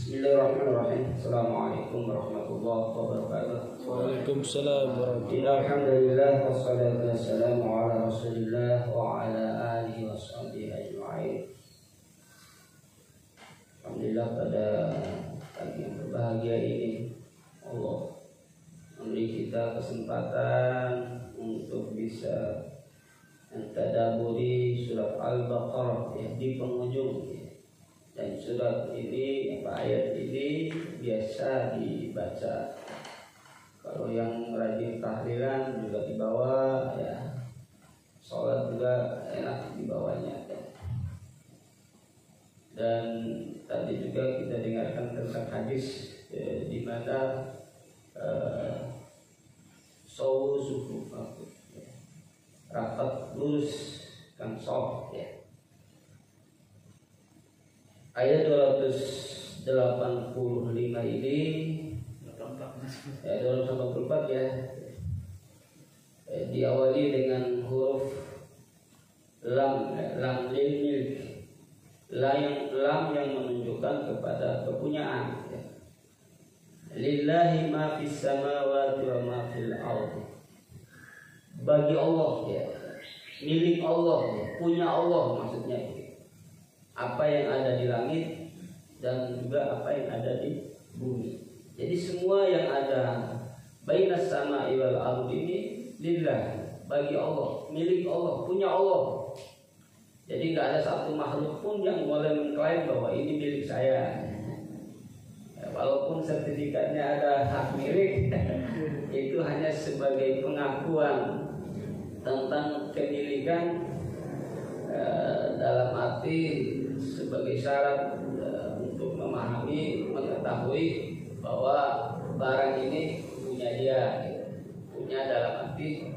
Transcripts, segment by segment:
Bismillahirrahmanirrahim. Assalamualaikum warahmatullahi wabarakatuh. Waalaikumsalam warahmatullahi Alhamdulillah wassalatu wassalamu ala Rasulillah wa ala alihi washabihi ajma'in. Alhamdulillah pada pagi yang berbahagia ini Allah memberi kita kesempatan untuk bisa mentadaburi surat Al-Baqarah di penghujung. Dan surat ini, ayat ini biasa dibaca. Kalau yang rajin tahlilan juga dibawa, ya. Sholat juga enak dibawanya. Dan tadi juga kita dengarkan tentang hadis di mana sawu suku, rapat lurus kan soft ya. Ayat 285 ini 284 ya, diawali dengan huruf lam lil milk, lam yang menunjukkan kepada kepunyaan ya. Lillahi ma fis samawati wa ma fil ardi, bagi Allah ya, milik Allah ya, punya Allah maksudnya itu. Apa yang ada di langit dan juga apa yang ada di bumi. Jadi semua yang ada bainas sama'i wal ardi ini lillah, bagi Allah, milik Allah, punya Allah. Jadi nggak ada satu makhluk pun yang boleh mengklaim bahwa ini milik saya. Ya, walaupun sertifikatnya ada hak milik, itu hanya sebagai pengakuan tentang kemilikan dalam arti sebagai syarat untuk memahami, mengetahui bahwa barang ini punya dia, punya dalam arti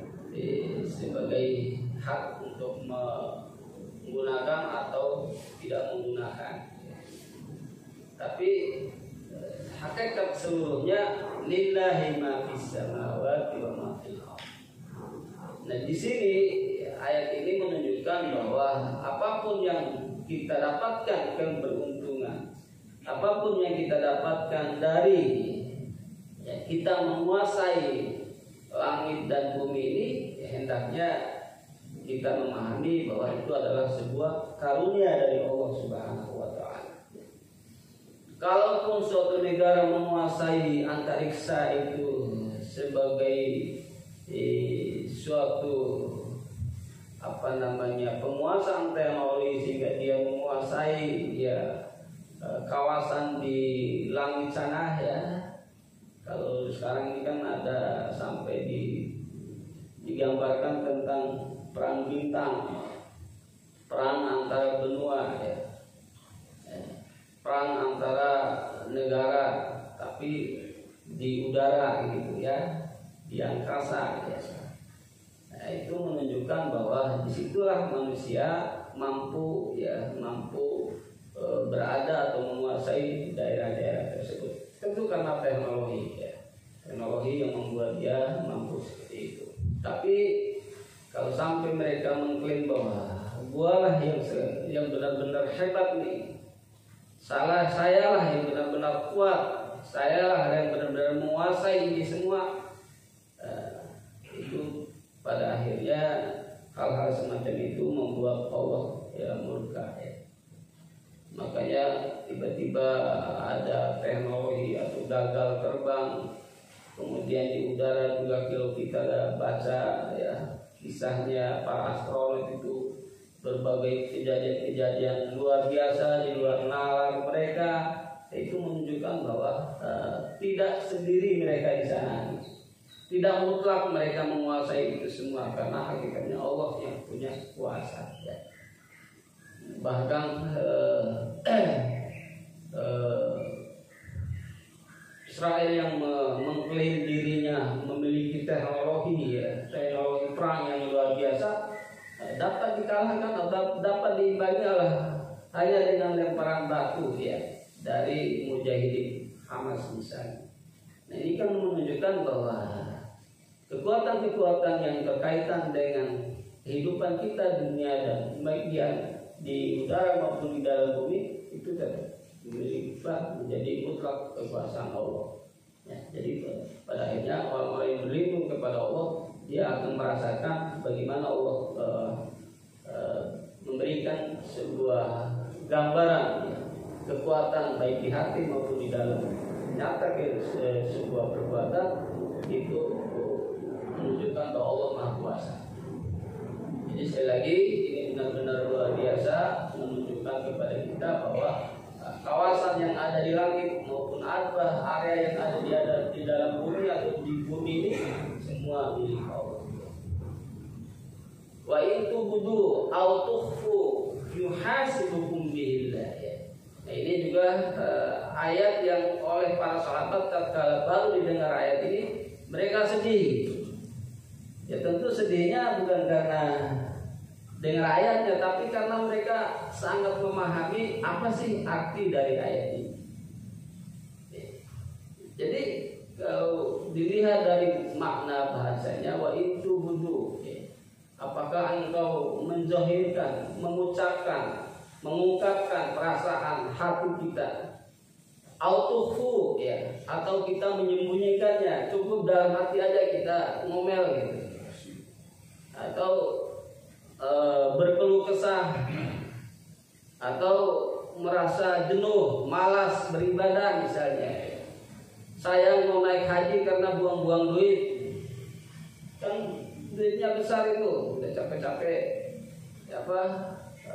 sebagai hak untuk menggunakan atau tidak menggunakan. Tapi hakikat seluruhnya lillahi ma fis samawati wa ma fil ardh. Nah, di sini ayat ini menunjukkan bahwa apapun yang kita dapatkan keberuntungan, apapun yang kita dapatkan dari ya, kita menguasai langit dan bumi ini, ya, hendaknya kita memahami bahwa itu adalah sebuah karunia dari Allah Subhanahu wa Ta'ala. Kalaupun suatu negara menguasai antariksa itu sebagai suatu penguasaan teknologi, sehingga dia menguasai ya kawasan di langit sana ya. Kalau sekarang ini kan ada sampai digambarkan tentang perang bintang, perang antara benua ya, perang antara negara tapi di udara gitu ya, di angkasa ya. Nah, itu menunjukkan bahwa disitulah manusia mampu berada atau menguasai daerah-daerah tersebut. Tentu karena teknologi ya, teknologi yang membuat dia mampu seperti itu. Tapi kalau sampai mereka mengklaim bahwa gualah yang benar-benar hebat nih, saya lah yang benar-benar kuat, saya lah yang benar-benar menguasai ini semua, itu pada akhirnya hal-hal semacam itu membuat Allah ya murka ya. Makanya tiba-tiba ada teknologi atau gagal terbang, kemudian di udara juga kalau kita baca ya kisahnya para astronot itu, berbagai kejadian-kejadian luar biasa di luar nalar mereka, itu menunjukkan bahwa tidak sendiri mereka di sana. Tidak mutlak mereka menguasai itu semua, karena hakikatnya Allah yang punya kuasa ya. Bahkan Israel yang mengklaim dirinya memiliki teknologi ya, teknologi perang yang luar biasa, dapat dikalahkan atau dapat diimbangi hanya dengan lemparan batu ya dari mujahidin Hamas misalnya. Nah, ini kan menunjukkan bahwa kekuatan-kekuatan yang berkaitan dengan kehidupan kita dunia dan baik di udara maupun di dalam bumi itu menjadi mutlak kekuasaan Allah. Ya, jadi pada akhirnya orang-orang yang berlindung kepada Allah, dia akan merasakan bagaimana Allah memberikan sebuah gambaran ya, kekuatan baik di hati maupun di dalam. Nyata sebuah perbuatan itu menunjukkan bahwa Allah Maha Kuasa. Jadi sekali lagi ini benar-benar luar biasa menunjukkan kepada kita bahwa kawasan yang ada di langit maupun apa area yang ada di dalam bumi atau di bumi ini semua milik Allah. Wa in tubdu aw tukhfu yuhasibukum billah. Nah, ini juga ayat yang oleh para sahabat tatkala baru didengar ayat ini mereka sedih. Ya tentu sedihnya bukan karena dengar ayatnya, tapi karena mereka sangat memahami apa sih arti dari ayat ini. Jadi kalau dilihat dari makna bahasanya wa itu budu, apakah engkau menzohirkan, mengucapkan, mengungkapkan perasaan hati kita, autufu ya, atau kita menyembunyikannya, cukup dalam hati aja kita ngomel gitu, atau berkeluh kesah, atau merasa jenuh, malas beribadah misalnya. Saya mau naik haji karena buang-buang duit, kan duitnya besar itu, udah capek-capek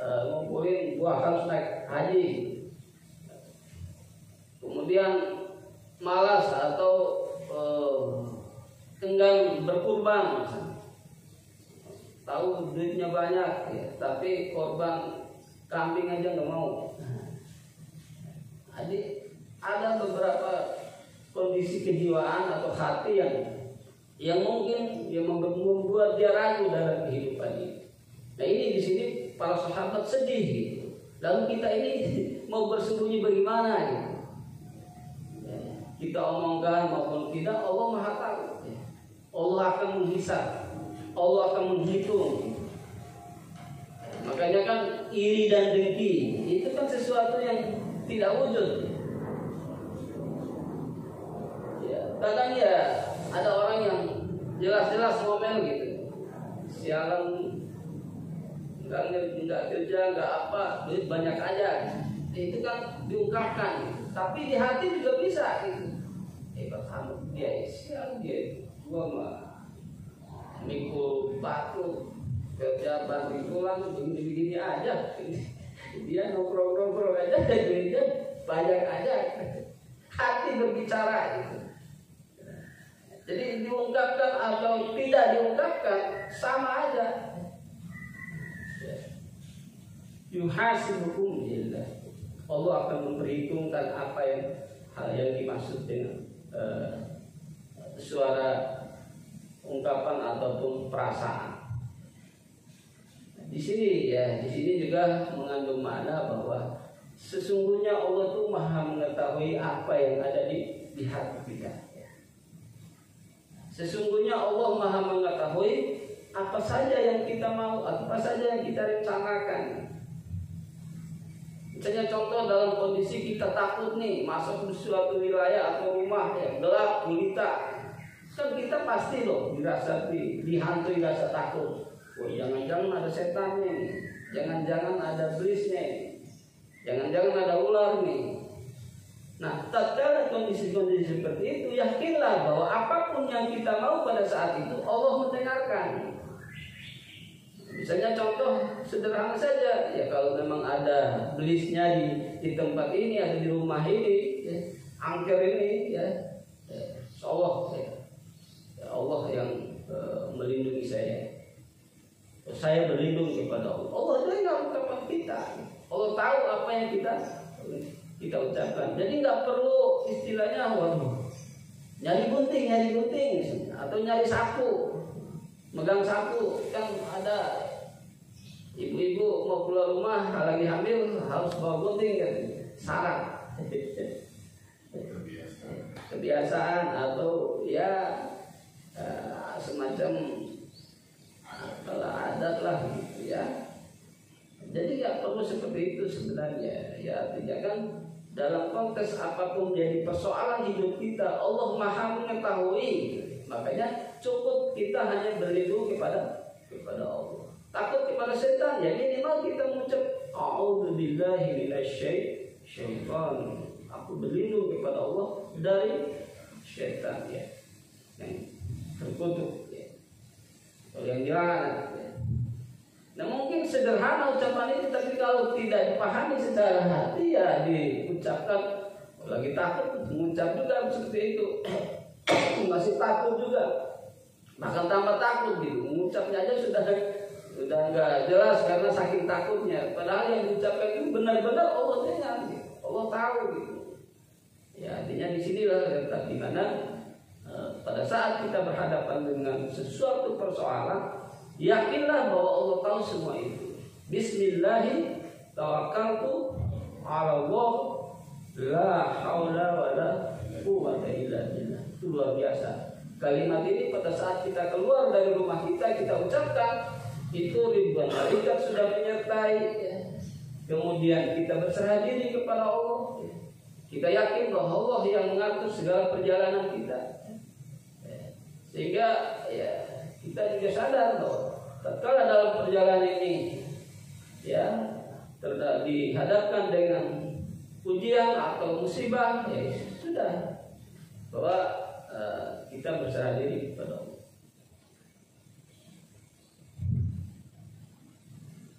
ngumpulin, gua harus naik haji. Kemudian malas atau enggan berkurban, tahu duitnya banyak ya, tapi korban kambing aja nggak mau. Jadi ada beberapa kondisi kejiwaan atau hati yang mungkin membuat dia ragu dalam kehidupan ini. Nah ini di sini para sahabat sedih gitu. Lalu kita ini mau bersembunyi bagaimana gitu. Ya, kita omongkan maupun tidak, Allah Maha tahu. Ya. Allah akan menghisab, Allah akan menghitung. Makanya kan iri dan dengki itu kan sesuatu yang tidak wujud. Kadang ya ada orang yang jelas-jelas ngomel gitu, sialan nggak kerja nggak apa, duit banyak aja, itu kan diungkapkan, tapi di hati juga bisa gitu. Hebat kamu dia sial dia, gua mah mikul batu kerja banting tulang begini-begini aja, dia nongkrong aja duitnya banyak aja, hati berbicara gitu. Jadi diungkapkan atau tidak diungkapkan sama aja. Yuhasibukum billah. Allah akan memperhitungkan apa yang dimaksud dengan suara ungkapan ataupun perasaan. Di sini juga mengandung makna bahwa sesungguhnya Allah tuh Maha mengetahui apa yang ada di hati kita. Sesungguhnya Allah Maha mengetahui apa saja yang kita mau, apa saja yang kita rencanakan. Misalnya contoh dalam kondisi kita takut nih masuk ke suatu wilayah atau rumah yang gelap gulita, kan kita pasti loh dihantui rasa takut. Oh jangan-jangan ada setan nih, jangan-jangan ada iblis nih, jangan-jangan ada ular nih. Nah, tatkala kondisi-kondisi seperti itu, yakinlah bahwa apapun yang kita mau pada saat itu Allah mendengarkan. Misalnya contoh sederhana saja, ya kalau memang ada belisnya di tempat ini, ada di rumah ini, ya, angker ini, ya Allah yang melindungi saya. Saya berlindung kepada Allah. Allah dengar ucapan kita. Allah tahu apa yang kita ucapkan. Jadi nggak perlu istilahnya nyari gunting atau nyari sapu, megang sapu. Kan ada ibu-ibu mau keluar rumah lagi hamil harus bawa gunting kan, syarat kebiasaan atau ya semacam adat lah gitu ya. Jadi nggak perlu seperti itu sebenarnya. Ya artinya kan dalam konteks apapun jadi persoalan hidup kita, Allah Maha mengetahui. Makanya cukup kita hanya berlindung kepada Allah. Takut kepada setan, ya minimal kita mengucap a'udzubillahi minasyaitonir. Aku berlindung kepada Allah dari setan ya. Yang terkutuk ya. Yang dilaknat ya. Nah mungkin sederhana ucapan itu, tapi kalau tidak dipahami secara hati ya diucapkan lagi takut mengucap juga seperti itu. Masih takut juga, bahkan tambah takut gitu. Mengucapnya aja sudah nggak jelas karena saking takutnya. Padahal yang diucapkan itu benar-benar Allah dengar, gitu. Allah tahu gitu. Ya artinya disinilah letak di mana pada saat kita berhadapan dengan sesuatu persoalan, yakinlah bahwa Allah tahu semua itu. Bismillahi tawakkaltu 'ala Allah la haula wala quwwata illa billah. Itu luar biasa. Kalimat ini pada saat kita keluar dari rumah kita ucapkan, itu ribuan malaikat sudah menyertai ya. Kemudian kita berserah diri kepada Allah. Kita yakin bahwa Allah yang mengatur segala perjalanan kita. Sehingga ya kita juga sadar bahwa tatkala dalam perjalanan ini ya dihadapkan dengan ujian atau musibah, ya sudah bahwa kita berserah diri kepada Allah.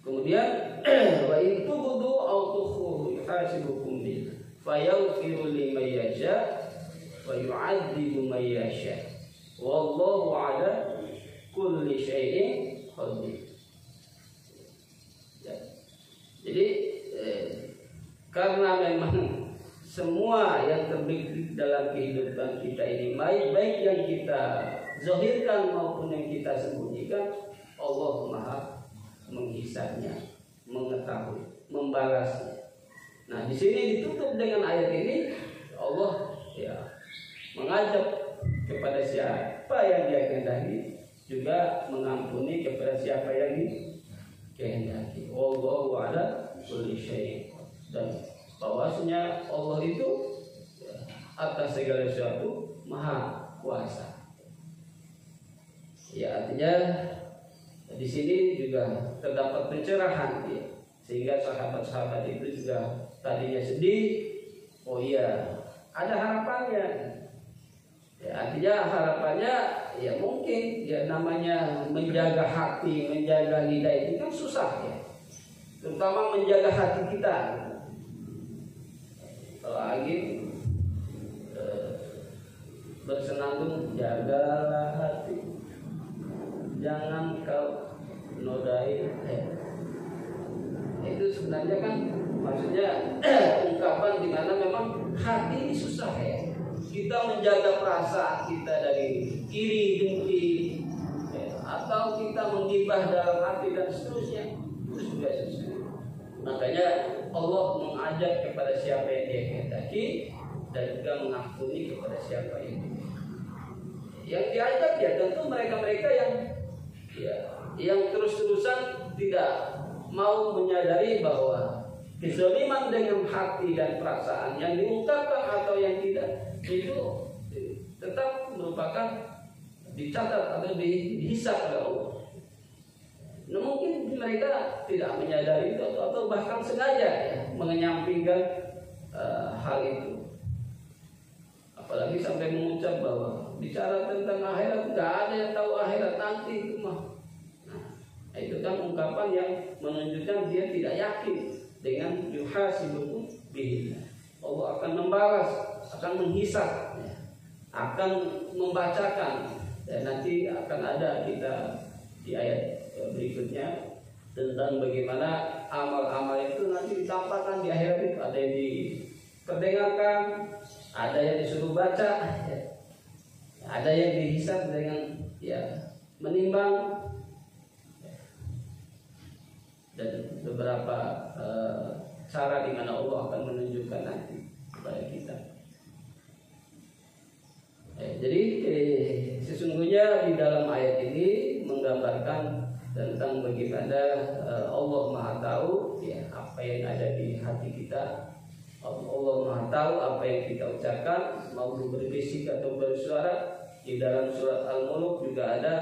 Kemudian wa in tubdu aw tukhfu yuhasibukum bil fa yaghfiru liman yasha wa yu'adzibu man yasha wallahu 'ala kulli syai'in qadir. Ya. Jadi karena memang semua yang terbesit dalam kehidupan kita ini, baik yang kita zahirkan maupun yang kita sembunyikan, Allah Maha menghisabnya, mengetahui, membalasnya. Nah, di sini ditutup dengan ayat ini, Allah ya mengajak kepada siapa yang Dia kehendaki, juga mengampuni kepada siapa yang dikehendaki. Wallahu a'la kulli syai'in. Dan bahwasanya Allah itu atas segala sesuatu Maha Kuasa. Ya artinya di sini juga terdapat pencerahan ya. Sehingga sahabat-sahabat itu juga tadinya sedih, oh iya ada harapannya. Ya, artinya harapannya ya mungkin ya namanya menjaga hati, menjaga lidah itu kan susah ya. Terutama menjaga hati kita. Kalau lagi bersenandung, jagalah hati, jangan kau nodai. Itu sebenarnya kan maksudnya ungkapan di mana memang hati ini susah ya. Kita menjaga perasaan kita dari iri dengki ya, atau kita menggibah dalam hati dan seterusnya, itu juga susah. Makanya Allah mengajak kepada siapa yang Dia kehendaki dan juga mengampuni kepada siapa yang diajak ya tentu mereka-mereka yang terus-terusan tidak mau menyadari bahwa kezaliman dengan hati dan perasaan yang diungkapkan atau yang tidak itu tetap merupakan dicatat atau dihisab oleh Allah. Nah, mungkin mereka tidak menyadari itu atau bahkan sengaja ya, menyampingkan hal itu. Apalagi sampai mengucap bahwa bicara tentang akhirat, nggak ada yang tahu akhirat nanti itu mah. Nah, itu kan ungkapan yang menunjukkan dia tidak yakin dengan yuhasibukum bihi. Allah akan membalas, akan menghisab, ya, akan membacakan, dan nanti akan ada kita di ayat berikutnya tentang bagaimana amal-amal itu nanti ditampakkan di akhirat itu. Ada yang diperdengarkan, ada yang disuruh baca, ya. Ada yang dihisab dengan ya menimbang, dan beberapa cara di mana Allah akan menunjukkan nanti kepada kita. Jadi sesungguhnya di dalam ayat ini menggambarkan tentang bagaimana Allah Maha tahu ya apa yang ada di hati kita. Allah Maha tahu apa yang kita ucapkan, mau berbisik atau bersuara. Di dalam surat Al-Mulk juga ada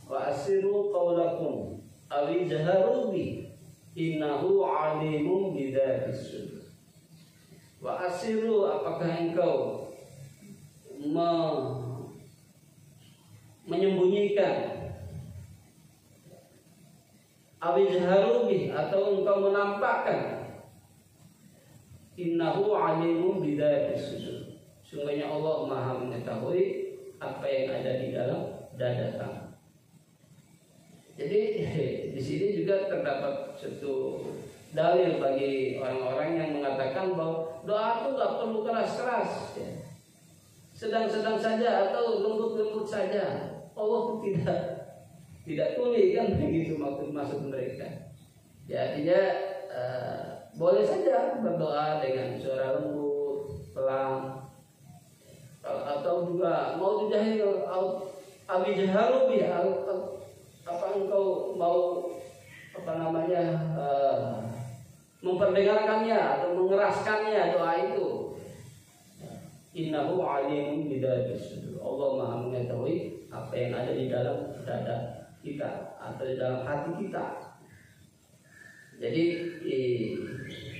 wa asiru qaulakum aw ijharu bi innahu alimun bidzatis sudur. Wa asiru, apakah engkau menyembunyikan, aw ijharu bi, atau engkau menampakkan, innahu alimun bidzatis sudur. Sungguhnya Allah Maha mengetahui apa yang ada di dalam dada kamu. Jadi di sini juga terdapat satu dalil bagi orang-orang yang mengatakan bahwa doa itu nggak perlu keras-keras, ya. Sedang-sedang saja atau lembut-lembut saja. Allah itu tidak tuli, kan begitu maksud mereka. Ya, artinya boleh saja berdoa dengan suara lembut, pelan. Atau juga mau dijahil abijaharu bi, apa engkau mau memperdengarkannya atau mengeraskannya doa itu. Innahu alimun bidzatis sudur. Allah Maha mengetahui apa yang ada di dalam dada kita atau di dalam hati kita. Jadi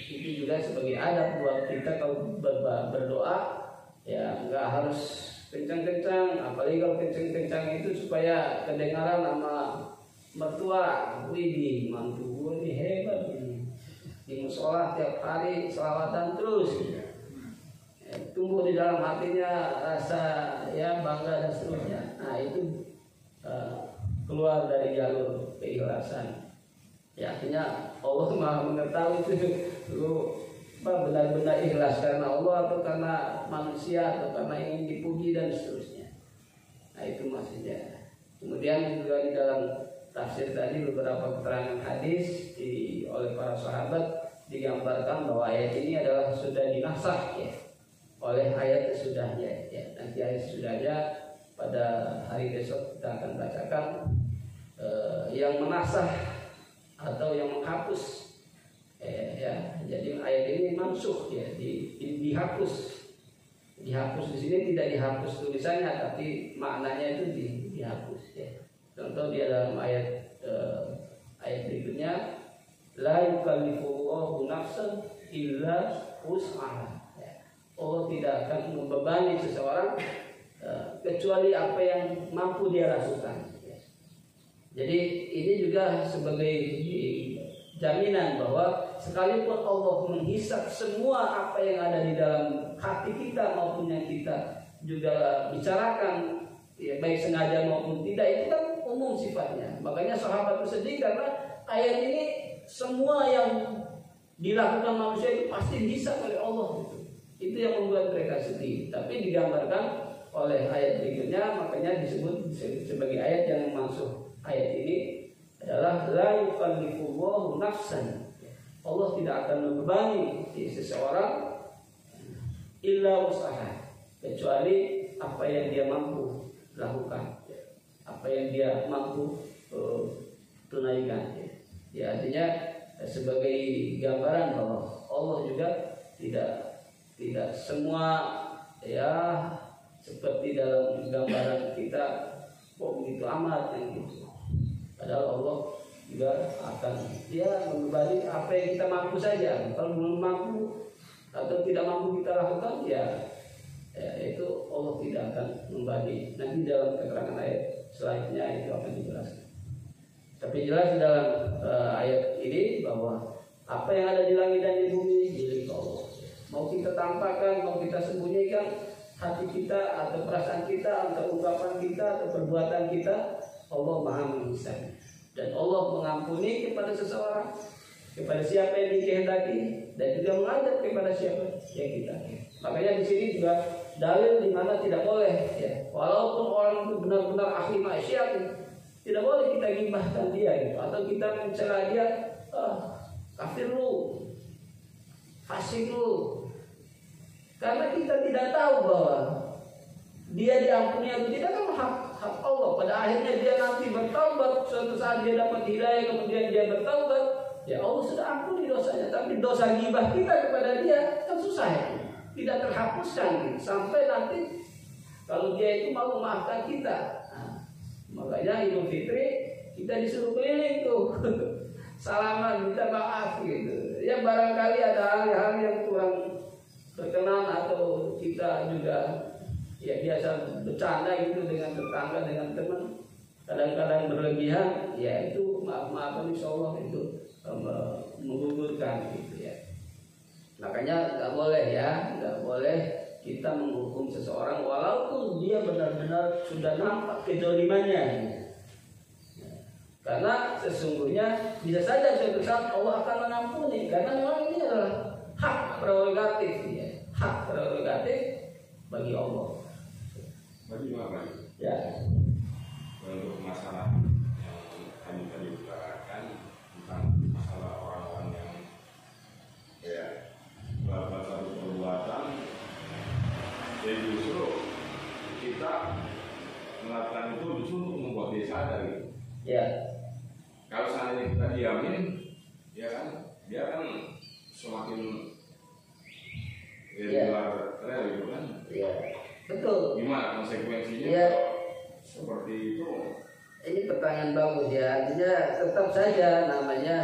itu juga sebagai adab buat kita kalau berdoa. Ya, nggak harus kencang-kencang, apalagi kalau kencang-kencang itu supaya kedengaran sama mertua. Widih, mantu gue nih hebat ini, di musola tiap hari selawatan terus, ya, tumbuh di dalam hatinya rasa ya bangga dan seterusnya. Nah itu keluar dari jalur keikhlasan. Ya, artinya Allah Maha mengetahui itu lu benar-benar ikhlas karena Allah atau karena manusia atau karena ingin dipuji dan seterusnya. Nah itu maksudnya. Kemudian juga di dalam tafsir tadi beberapa keterangan hadis oleh para sahabat digambarkan bahwa ayat ini adalah sudah dinasakh, ya, oleh ayat sesudahnya. Ya, nanti ayat sesudahnya pada hari besok kita akan bacakan yang menasakh atau yang menghapus. Ya, jadi ayat ini mansukh, ya, dihapus. Dihapus di sini tidak dihapus tulisannya, tapi maknanya itu dihapus. Ya. Contoh dia dalam ayat berikutnya, la yukallifullahu nafsan illa wus'aha. Ya. Allah tidak akan membebani seseorang kecuali apa yang mampu dia lakukan. Ya. Jadi ini juga sebagai jaminan bahwa sekalipun Allah menghisap semua apa yang ada di dalam hati kita maupun yang kita juga bicarakan, ya, baik sengaja maupun tidak, itu kan umum sifatnya. Makanya sahabat bersedih karena ayat ini semua yang dilakukan manusia itu pasti dihisap oleh Allah. Itu yang membuat mereka sedih. Tapi digambarkan oleh ayat berikutnya, makanya disebut sebagai ayat yang masuk ayat ini adalah la yukallifullahu nafsan. Allah tidak akan membebani seseorang illa wus'aha, kecuali apa yang dia mampu lakukan, apa yang dia mampu tunaikan. Ya, artinya sebagai gambaran bahwa Allah juga tidak semua, ya, seperti dalam gambaran kita kok begitu amat yang gitu. Padahal Allah juga akan membebani apa yang kita mampu saja. Kalau belum mampu atau tidak mampu kita lakukan, ya itu Allah tidak akan membebani. Nanti dalam keterangan ayat selanjutnya itu akan dijelaskan. Tapi jelas dalam ayat ini bahwa apa yang ada di langit dan di bumi milik Allah. Mau kita tampakkan, mau kita sembunyikan, hati kita atau perasaan kita atau ungkapan kita atau perbuatan kita, Allah Maha menghisap. Dan Allah mengampuni kepada seseorang, kepada siapa yang dikehendaki, dan juga mengadab kepada siapa yang kita. Makanya di sini juga dalil di mana tidak boleh, ya, walaupun orang itu benar-benar ahli maksiat, tidak boleh kita gibahkan dia, gitu, atau kita mencela dia, kafir lu, fasik lu, karena kita tidak tahu bahwa dia diampuni atau tidak, kan hak Allah. Pada akhirnya dia nanti bertaubat, suatu saat dia dapat hidayah, kemudian dia bertaubat, Ya Allah sudah ampuni dosanya, tapi dosa ghibah kita kepada dia kan susah ya, tidak terhapuskan sampai nanti kalau dia itu mau memaafkan kita. Nah, makanya Idul Fitri kita disuruh keliling tuh salaman, minta maaf gitu. Ya barangkali ada hal-hal yang kurang berkenan atau kita juga ya biasa bercanda gitu dengan tetangga, dengan teman, kadang-kadang berlebihan, ya itu maaf-maafan insya Allah itu menggugurkan gitu ya. Makanya nggak boleh ya, nggak boleh kita menghukum seseorang walaupun dia benar-benar sudah nampak kezalimannya. Karena sesungguhnya bisa saja suatu saat Allah akan mengampuni, karena memang ini adalah hak prerogatif ya, hak prerogatif bagi Allah. Bagi apa? Ya. Untuk masalah yang tadi utarakan tentang masalah orang-orang yang ya melakukan satu perbuatan, jadi justru kita melakukan itu justru untuk membuat dia sadar gitu. Ya. Kalau seandainya kita diamin, ya kan, dia kan semakin Ya. luar rel gitu kan. Ya. Betul. Gimana konsekuensinya? Ya. Seperti itu. Ini pertanyaan bagus ya. Artinya tetap saja namanya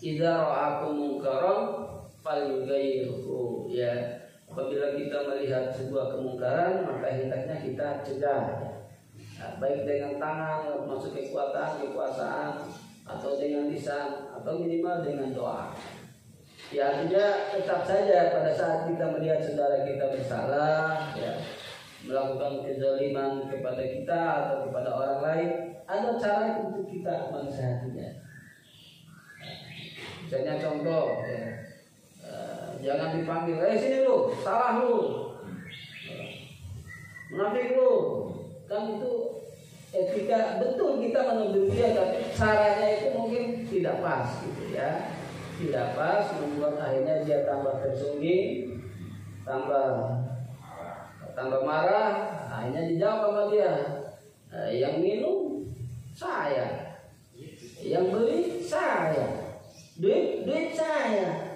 idza ra'akum munkaran falyughayyirhu ya. Apabila kita melihat sebuah kemungkaran, maka hendaknya kita cegah. Nah, baik dengan tangan, maksud kekuasaan, atau dengan lisan, atau minimal dengan doa. Ya artinya tetap saja pada saat kita melihat saudara kita bersalah, ya, melakukan kezaliman kepada kita atau kepada orang lain, ada cara untuk kita menasihatinya. Misalnya contoh, ya, jangan dipanggil, sini lu, salah lu, munafik lu, kan itu etika betul kita menegur dia, tapi caranya itu mungkin tidak pas, gitu ya, tidak pas, membuat akhirnya dia tambah tersungging, tambah marah, akhirnya dijawab sama dia, yang minum saya, yang beli saya, duit saya,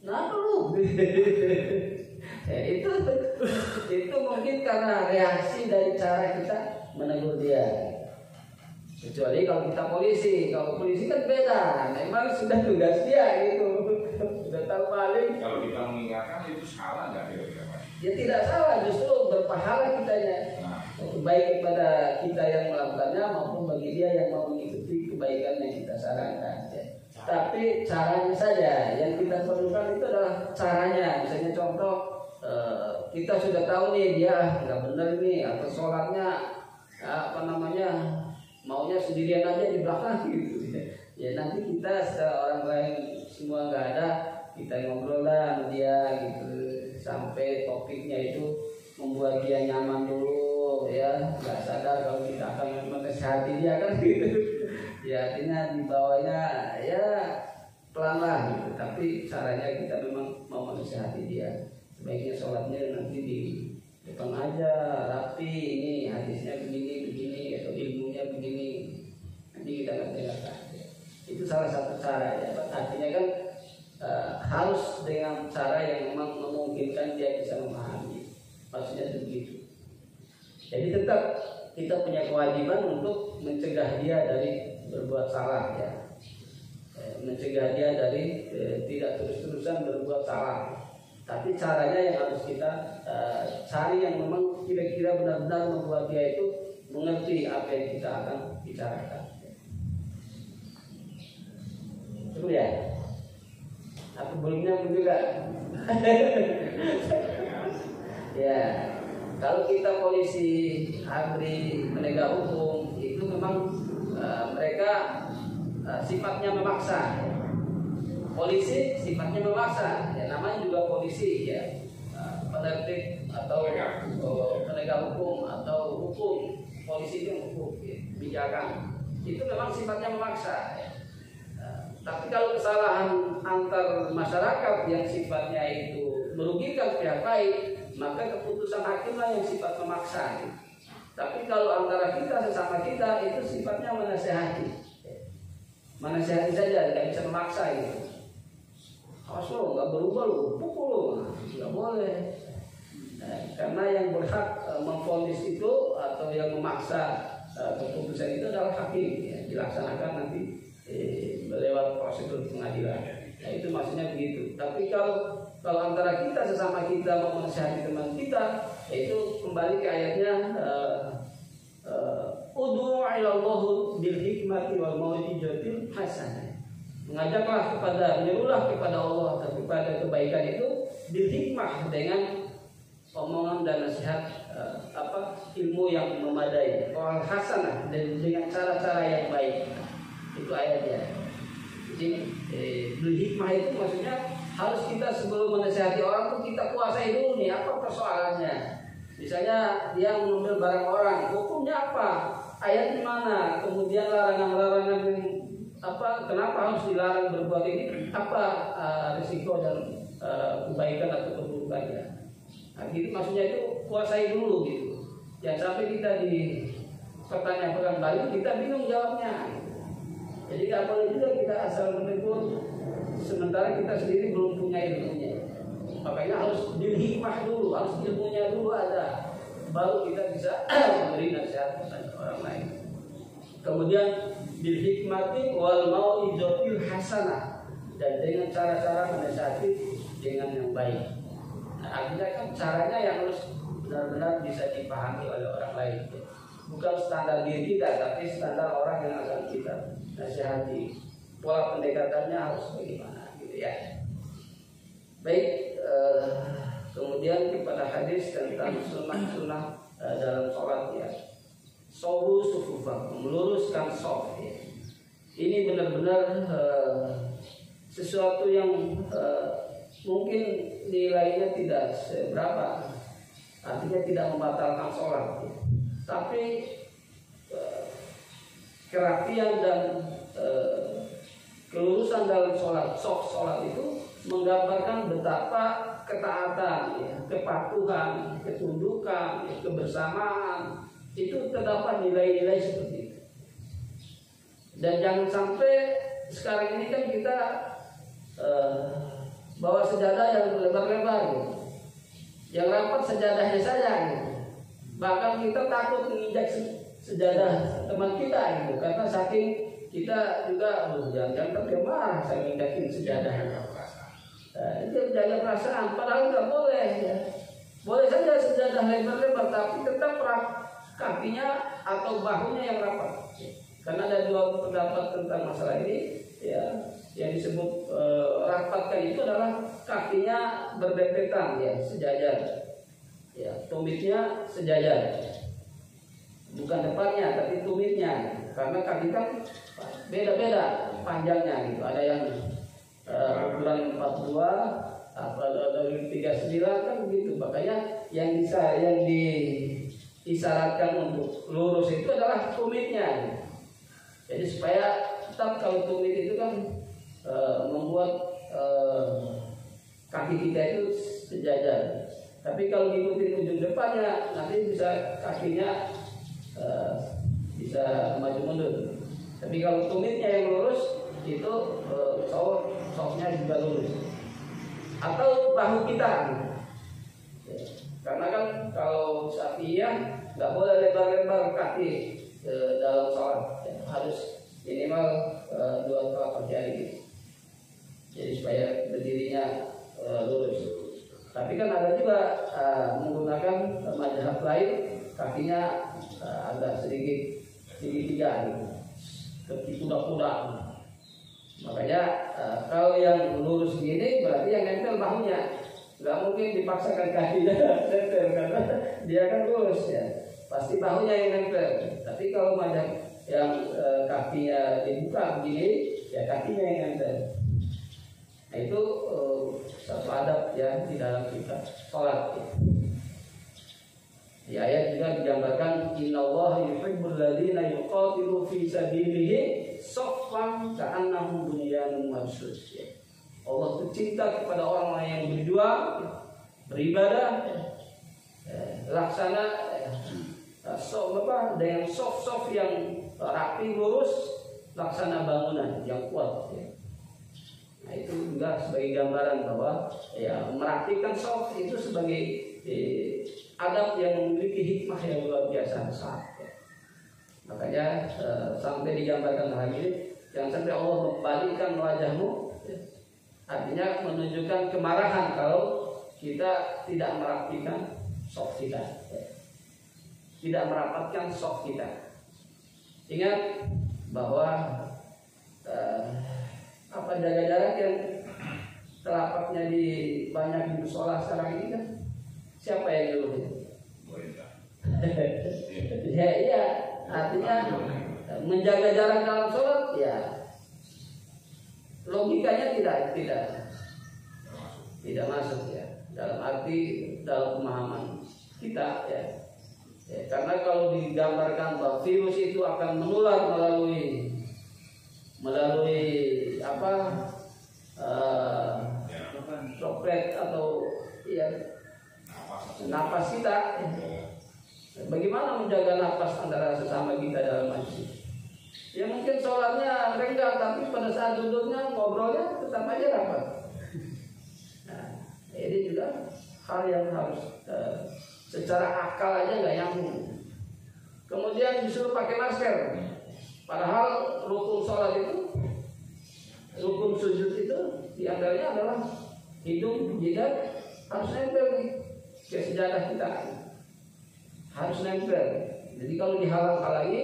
nah lu, ya, itu mungkin karena reaksi dari cara kita menegur dia. Kecuali kalau kita polisi, kalau polisi kan beda, memang sudah tugas dia gitu, sudah tahu maling. Kalau kita mengingatkan itu salah nggak kira-kira? Ya tidak salah, justru berpahala kitanya, baik kepada kita yang melakukannya maupun bagi dia yang mau mengikuti kebaikan yang kita sarankan. Tapi caranya saja yang kita perlukan itu adalah caranya. Misalnya contoh, kita sudah tahu nih dia nggak benar nih, atau sholatnya maunya sendirian aja di belakang gitu. Ya nanti kita setelah orang lain semua nggak ada, kita ngobrol lah sama dia gitu sampai topiknya itu membuat dia nyaman dulu ya, nggak sadar kalau kita akan menasihati dia kan gitu. Ya artinya dibawanya ya pelan lah gitu, tapi caranya kita memang mau menasihati dia. Sebaiknya sholatnya nanti di depan aja rapi, ini hadisnya begini atau ilmunya begini, nanti kita ngerti-ngerti. Itu salah satu cara ya. Artinya kan harus dengan cara yang memang memungkinkan dia bisa memahami. Maksudnya begitu. Jadi tetap kita punya kewajiban untuk mencegah dia dari berbuat salah ya, mencegah dia dari tidak terus-terusan berbuat salah. Tapi caranya yang harus kita cari yang memang kira-kira benar-benar membuat dia itu mengerti apa yang kita akan bicarakan. Itu ya. Aku belumnya juga. Ya, kalau kita polisi, ABRI, penegak hukum itu memang mereka sifatnya memaksa. Polisi sifatnya memaksa, ya namanya juga polisi ya, penertib atau penegak hukum atau hukum, polisi itu hukum, ya, kebijakan itu memang sifatnya memaksa. Ya. Tapi kalau kesalahan antar masyarakat yang sifatnya itu merugikan pihak lain, maka keputusan hakimlah yang sifat memaksa. Ya. Tapi kalau antara kita sesama kita itu sifatnya menasehati. menasihati saja, nggak bisa memaksa gitu. Awas lo, nggak berubah lo, pukul lo, nggak boleh. Karena yang berhak memvonis itu atau yang memaksa keputusan itu adalah hakim, ya, dilaksanakan nanti lewat prosedur pengadilan. Nah itu maksudnya begitu. Tapi kalau antara kita sesama kita mau menasihati teman kita, itu kembali ke ayatnya ud'u ilallahu bil hikmati wal mau'izatil hasanah. Mengajaklah menyerulah kepada Allah atau kepada kebaikan itu bil hikmah, dengan omongan dan nasihat ilmu yang memadai, wal hasanah, dan dengan cara-cara yang baik. Itu ayatnya. Jadi bil hikmah itu maksudnya harus kita sebelum menasihati orang tuh kita kuasai dulu nih apa persoalannya. Misalnya dia mengambil barang orang, hukumnya apa? Ayat di mana? Kemudian larangan-larangan yang kenapa harus dilarang berbuat ini? Apa risiko dan kebaikan atau keburukannya? Nah, gitu maksudnya itu kuasai dulu gitu. Jangan sampai kita dipertanyakan balik, kita bingung jawabnya. Jadi nggak boleh juga kita asal menegur sementara kita sendiri belum punya ilmunya. Makanya harus hikmah dulu, harus ilmunya dulu ada, baru kita bisa memberi nasihat kepada orang lain. Kemudian bil hikmati wal mau'izatil hasanah, dan dengan cara-cara menasihati dengan yang baik. Nah, artinya kan caranya yang harus benar-benar bisa dipahami oleh orang lain. Bukan standar diri kita, tapi standar orang yang akan kita nasihati. Pola pendekatannya harus bagaimana gitu ya. Baik, kemudian kepada hadis tentang sunnah-sunnah dalam sholat ya. Sawu sufufah, meluruskan shaf ya. Ini benar-benar sesuatu yang mungkin nilainya tidak seberapa, artinya tidak membatalkan sholat ya. Tapi kerapian dan kelurusan dalam sholat, sholat itu menggambarkan betapa ketaatan, ya, kepatuhan, ketundukan, ya, kebersamaan itu terdapat nilai-nilai seperti itu. Dan jangan sampai sekarang ini kan kita bawa sejadah yang lebar-lebar, gitu. Yang rapat sejadahnya saja, gitu. Bahkan kita takut menginjak sejadah teman kita, gitu. Karena saking kita juga jangan marah saya nginjakin sejadah. Itu jaga perasaan, padahal nggak boleh ya. Boleh saja sejadah lebar-lebar, tapi tetap kakinya atau bahunya yang rapat. Karena ada dua pendapat tentang masalah ini ya. Yang disebut rapatkan itu adalah kakinya berdempetan ya, sejajar ya, tumitnya sejajar, bukan depannya tapi tumitnya, karena kaki kan beda-beda panjangnya gitu. Ada yang ukuran 42, dari 39 kan begitu. Makanya yang diisyaratkan untuk lurus itu adalah tumitnya gitu. Jadi supaya tetap kalau tumit itu kan membuat kaki kita itu sejajar. Tapi kalau ngikutin ujung depannya, nanti bisa kakinya bisa maju mundur. Tapi kalau tumitnya yang lurus itu sofnya juga lurus. Atau bahu kita, karena kan kalau Syafi'iyah nggak boleh lebar-lebar kaki dalam sholat, harus minimal 2 telapak jari. Jadi supaya berdirinya lurus. Tapi kan ada juga menggunakan mazhab lain, kakinya agak sedikit segitiga gitu, seperti kuda-kuda. Makanya kalau yang lurus gini berarti yang nempel bahunya. Nggak mungkin dipaksakan kakinya nempel karena dia kan lurus ya. Pasti bahunya yang nempel. Tapi kalau mazhab yang kakinya dibuka begini, ya kakinya yang nempel. Nah itu satu adab ya di dalam kita sholat. Di ayat juga digambarkan innallaha yuhibbul ladzina yuqatilu fi sabilihi shaffan ka'annahum bunyanun marsus. Allah itu cinta kepada orang-orang yang berjuang, beribadah, laksana dengan soft yang rapi lurus, laksana bangunan yang kuat. Ya. Nah itu juga sebagai gambaran bahwa ya merapikan sholat itu sebagai adab yang memiliki hikmah yang luar biasa besar. Ya. Makanya sampai digambarkan hal ini, jangan sampai Allah membalikkan wajahmu. Ya. Artinya menunjukkan kemarahan kalau kita tidak merapikan sholat kita. Ya. Tidak merapatkan sholat kita. Ingat bahwa jaga jarak yang telapaknya di banyak di musola sekarang ini kan siapa yang dulu? Ya iya, artinya menjaga jarak dalam sholat ya logikanya tidak masuk ya dalam arti dalam pemahaman kita ya. Karena kalau digambarkan bahwa virus itu akan menular melalui droplet atau ya napas kita. Bagaimana menjaga napas antara sesama kita dalam masjid? Ya mungkin sholatnya renggang, tapi pada saat duduknya ngobrolnya tetap aja rapat. Nah, ini juga hal yang harus secara akal aja nggak nyambung. Kemudian disuruh pakai masker, padahal rukun sholat itu, rukun sujud itu diantaranya adalah hidung, jidat harus nempel ke sejadah kita, harus nempel. Jadi kalau dihalang-halangi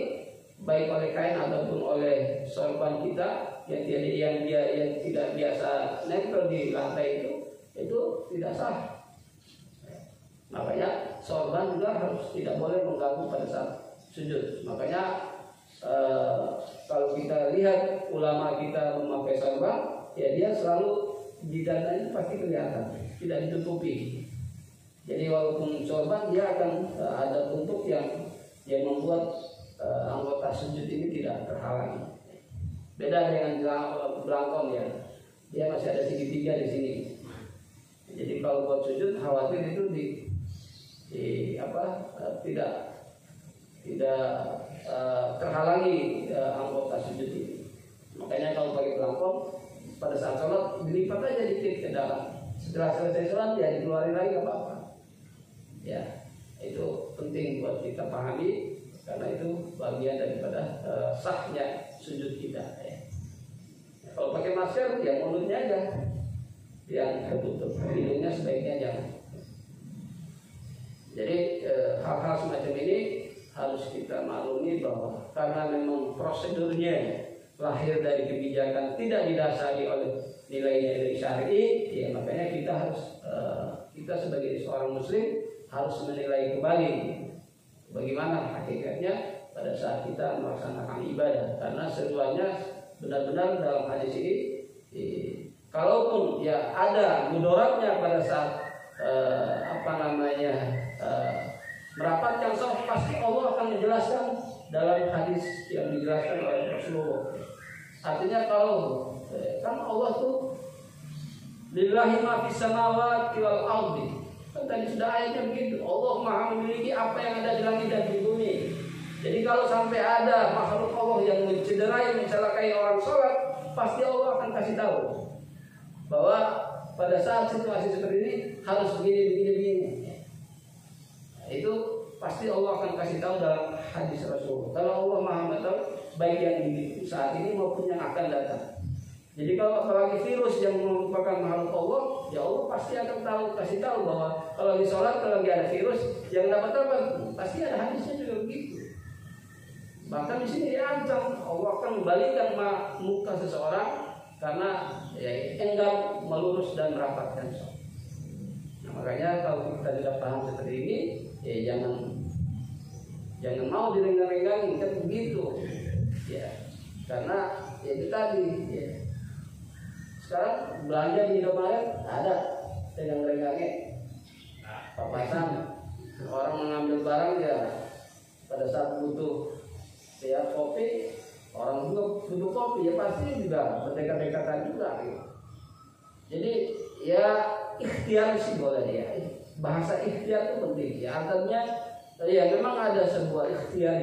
baik oleh kain ataupun oleh sorban kita yang tidak biasa nempel di lantai itu tidak sah. Makanya sorban juga harus tidak boleh mengganggu pada saat sujud. Makanya kalau kita lihat ulama kita memakai sorban, ya dia selalu jidatnya pasti kelihatan, tidak ditutupi. Jadi walaupun sorban dia akan ada bentuk yang membuat anggota sujud ini tidak terhalangi. Beda dengan belangkon ya, dia masih ada segitiga di sini. Jadi kalau buat sujud khawatir itu tidak terhalangi anggota sujud ini. Makanya kalau pakai belangkon pada saat sholat dilipat aja dikit ke dalam. Setelah selesai sholat ya dikeluarin lagi nggak apa-apa. Ya itu penting buat kita pahami karena itu bagian daripada sahnya sujud kita. Ya. Kalau pakai masker ya mulutnya aja yang tertutup, hidungnya sebaiknya jangan. Jadi hal-hal semacam ini harus kita maklumi bahwa karena memang prosedurnya lahir dari kebijakan tidak didasari oleh nilai-nilai syar'i, ya makanya kita harus kita sebagai seorang muslim harus menilai kembali bagaimana hakikatnya pada saat kita melaksanakan ibadah. Karena seruannya benar-benar dalam hadis ini, kalaupun ya ada mudaratnya pada saat merapatkan sholat, pasti Allah akan menjelaskan dalam hadis yang dijelaskan oleh Rasulullah. Artinya kalau kan Allah tuh lillahi ma fis samawati wal ardi. Kan tadi sudah ayatnya begitu. Allah Maha memiliki apa yang ada di langit dan di bumi. Jadi kalau sampai ada makhluk Allah yang mencederai, mencelakai orang sholat, pasti Allah akan kasih tahu bahwa pada saat situasi seperti ini harus begini. Itu pasti Allah akan kasih tahu dalam hadis Rasul. Kalau Allah Maha mengetahui baik yang di saat ini maupun yang akan datang. Jadi kalau apalagi virus yang merupakan makhluk Allah, ya Allah pasti akan kasih tahu bahwa kalau di sholat kalau lagi ada virus yang dapat apa? Pasti ada hadisnya juga begitu. Bahkan di sini diancam Allah akan membalikkan muka seseorang karena ya, enggan melurus dan merapatkan sholat. Nah, makanya kalau kita tidak paham seperti ini, ya jangan mau direnggang-renggangin kan begitu. Ya, karena ya itu tadi. Ya. Sekarang belanja di Indomaret ada renggang-renggangnya, papasan. Orang mengambil barang ya pada saat butuh ya kopi, orang juga butuh kopi ya pasti juga berdekat-dekatan juga. Ya. Jadi ya ikhtiar sih boleh ya. Bahasa ikhtiar itu penting ya. Artinya ya memang ada sebuah ikhtiar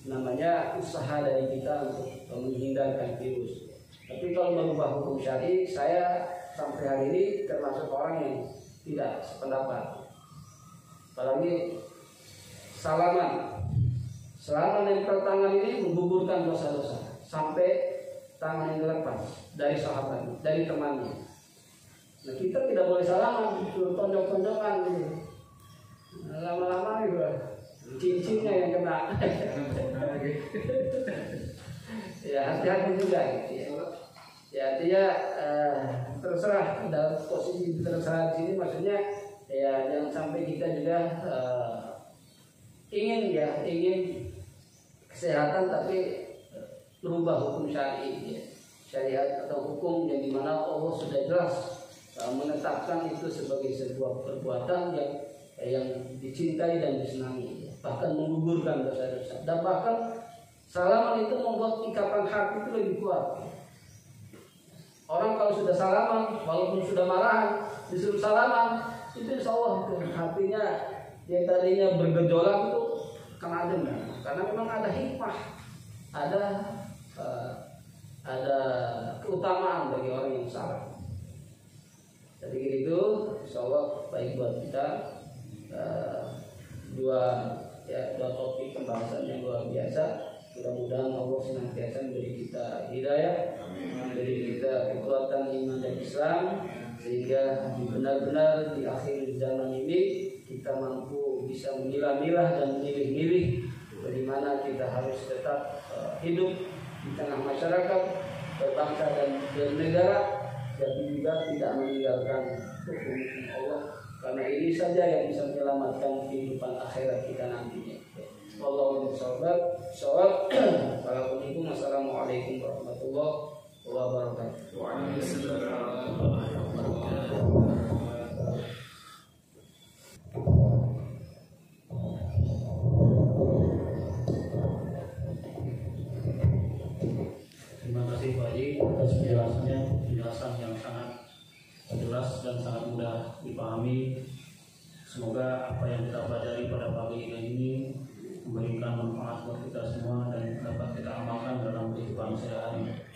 namanya usaha dari kita untuk menghindarkan virus. Tapi kalau merubah hukum syar'i, saya sampai hari ini termasuk orang yang tidak sependapat. Apalagi salaman nempel tangan ini menggugurkan dosa-dosa sampai tangan yang lepas dari sahabatnya, dari temannya. Nah, kita tidak boleh salaman, tonjok-tonjokan gitu. Lama-lama juga cincinnya yang kena. Ya hati-hati juga gitu ya. Ya artinya terserah dalam posisi terserah di sini, maksudnya ya jangan sampai kita juga ingin kesehatan tapi berubah hukum syar'i ya. Syariat atau hukum yang dimana Allah sudah jelas menetapkan itu sebagai sebuah perbuatan yang dicintai dan disenangi, bahkan menggugurkan dosa-dosa, dan bahkan salaman itu membuat ikatan hati itu lebih kuat. Orang kalau sudah salaman, walaupun sudah marahan, disuruh salaman, itu insya Allah tuh, hatinya yang tadinya bergejolak itu akan adem, karena memang ada hikmah, ada keutamaan bagi orang yang salah. Jadi gitu, insya Allah baik buat kita. Dua topik pembahasan yang luar biasa. Mudah-mudahan Allah senantiasa memberi kita hidayah, memberi kita kekuatan iman dan Islam, sehingga benar-benar di akhir zaman ini kita mampu bisa memilah-milah dan memilih-milih bagaimana kita harus tetap hidup di tengah masyarakat, berbangsa dan bernegara, dan juga tidak meninggalkan hukum Allah, karena ini saja yang bisa menyelamatkan kehidupan akhirat kita nantinya. Wallahu a'lam. Assalamualaikum warahmatullahi wabarakatuh. Waalaikumsalam warahmatullahi wabarakatuh. Terima kasih Pak Haji atas penjelasan yang sangat jelas dan sangat mudah dipahami. Semoga apa yang kita pelajari pada pagi ini memberikan manfaat buat kita semua dan dapat kita amalkan dalam kehidupan sehari-hari.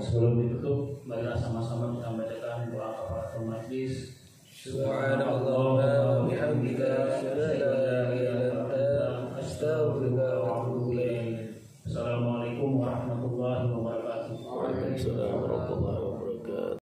Sebelum ditutup, marilah sama-sama kita bacakan doa kafaratul majlis. Subhanallah wa bihamdika, asyhadu an la ilaha illa anta, astaghfiruka wa atubu ilaik. Assalamualaikum warahmatullahi wabarakatuh. Waalaikumsalam warahmatullahi wabarakatuh.